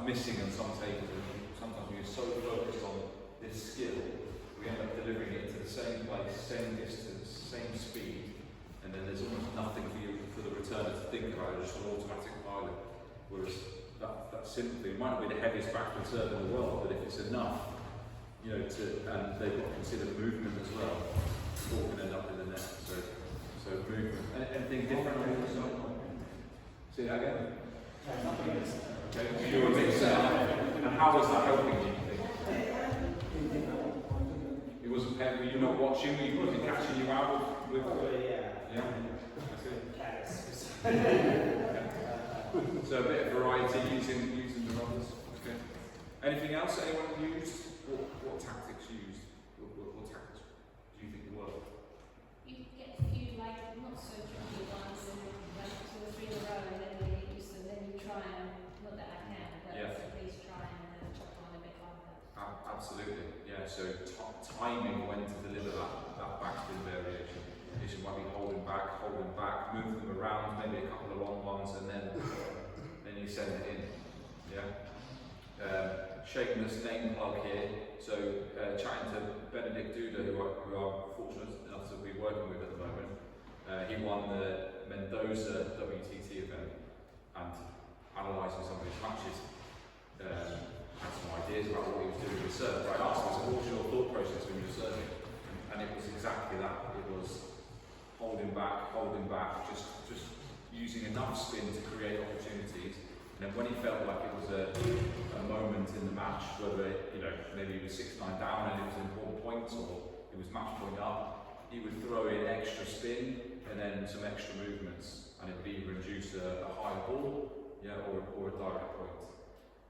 missing on some tables. Sometimes we're so focused on this skill, we end up delivering it to the same place, same distance, same speed, and then there's almost nothing for the returner to think about. It's just an automatic pilot. Whereas that simply, it might not be the heaviest backspin serve in the world, but if it's enough, you know, and they've got to consider movement as well, the ball can end up in the net. So movement. Anything different? Say that again. Okay, so you're a mixer. And how was that helping you, think? It wasn't paying, were you not watching? Was it catching you out with yeah. So a bit of variety using the runners. Okay. Anything else anyone used? What tactics used? What tactics do you think work? You get a few like not so tricky ones and like 2 or 3 in a row and then you get used to, then you try and, not that I can, but at least try and chop on a bit harder. Absolutely, yeah. So timing when to deliver that backspin variation. You might be holding back, move them around, maybe a couple of long ones, and then you send it in. Yeah. Shameless name plug here. So chatting to Benedict Duda, who I'm fortunate enough to be working with at the moment. He won the Mendoza WTT event, and analysing some of his matches, had some ideas about what he was doing with serve. I asked him, so what was your thought process when you were serving? And it was exactly that. It was holding back, just using enough spin to create opportunities. And then when he felt like it was a moment in the match, whether maybe he was 6-9 down and it was an important point, or it was match point up, he would throw in extra spin and then some extra movements, and it would either induce a high ball, or a direct point.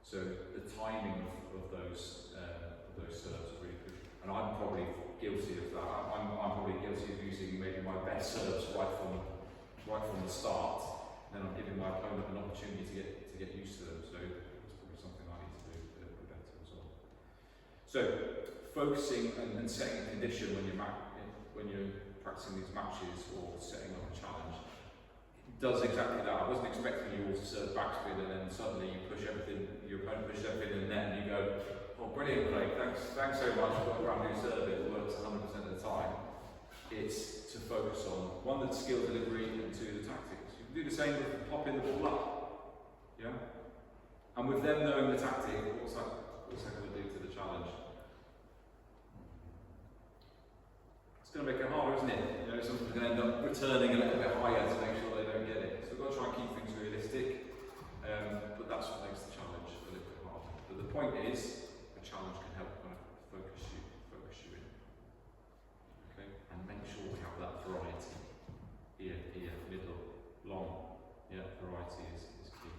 So the timing of those serves are really good. And I'm probably guilty of that. I'm probably guilty of using maybe my best serves right from the start, and then I'm giving my opponent an opportunity to get used to them. So it's probably something I need to do a little bit better as well. So focusing and setting a condition when you're practicing these matches or setting up a challenge, it does exactly that. I wasn't expecting you all to serve backspin and then suddenly you push everything, your opponent pushes everything in the net and you go, oh brilliant Craig, thanks so much for a brand new serve, it works 100% of the time. It's to focus on, 1, the skill delivery, and 2, the tactics. You can do the same with popping the ball up. Yeah? And with them knowing the tactic, what's that going to do to the challenge? It's going to make it harder, isn't it? Someone's going to end up returning a little bit higher to make sure they don't get it. So we've got to try and keep things realistic, but that's what makes the challenge a little bit harder. But the point is, a challenge can help kind of focus you in. Okay? And make sure we have that variety. Here, middle, long. Yeah, variety is key.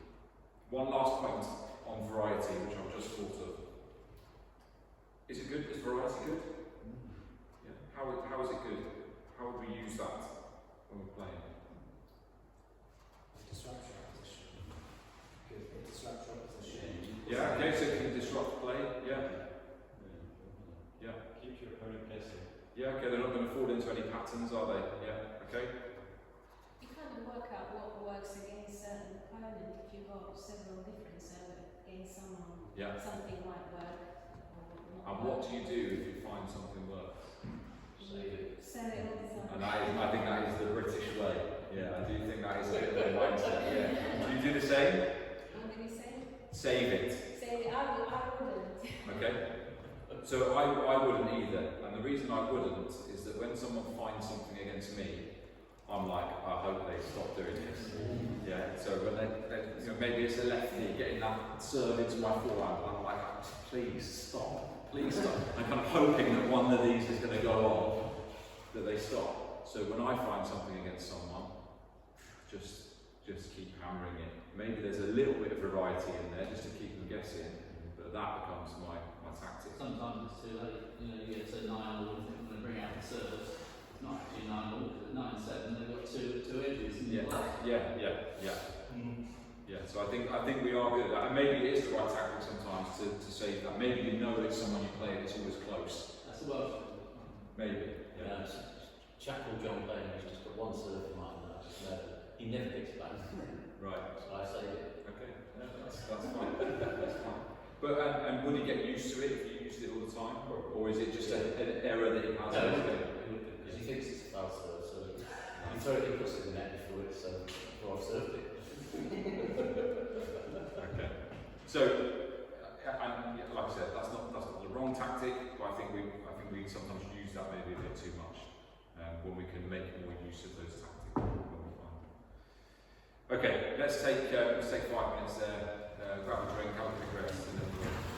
One last point on variety, which I've just thought of. Is it good? Is variety good? Yeah. How is it good? How would we use that when we're playing? Disrupt your opposition. Disrupt your opposition. Yeah, okay, so it can disrupt play. Yeah. Keep your opponent guessing. Yeah, okay, they're not going to fall into any patterns, are they? Yeah, okay. You kind of work out what works against certain opponent. If you've got several different servers against someone, something might work. And what do you do if you find something works? Sell it all the time. And I think that is the British way. Yeah, I do think that is a bit of a mindset. Yeah. Do you do the same? How can you say? Save it. Save it. I wouldn't. Okay. So I wouldn't either. And the reason I wouldn't is that when someone finds something against me, I'm like, I hope they stop doing this. Yeah. So when they maybe it's a lefty getting that serve into my forehand, I'm like, please stop. I'm kind of hoping that one of these is going to go on, that they stop. So when I find something against someone, just keep hammering it. Maybe there's a little bit of variety in there just to keep them guessing, but that becomes my tactic. Sometimes it's too late. You get to 9 all and think I'm going to bring out the serves. It's not actually 9 all, because at 9-7 they've got two edges. Yeah, so I think we are good at that. And maybe it is the right tactic sometimes to say that. Maybe you know it's someone you play and it's always close. That's the worst. Maybe. Yeah. Jackal John playing, he's just got one serve in mind, and I just know he never picks it back. Right. So I save it. Okay. That's fine. That's fine. But and would he get used to it if you used it all the time, or is it just an error that he has? No, because he thinks it's a foul serve, so he throw it, he puts it in the net before it's before I've served it. Okay. So, and yeah, like I said, that's not the wrong tactic, but I think we sometimes use that maybe a bit too much when we can make more use of those tactics. Okay, let's take 5 minutes there, grab a drink, have a quick rest, and then we'll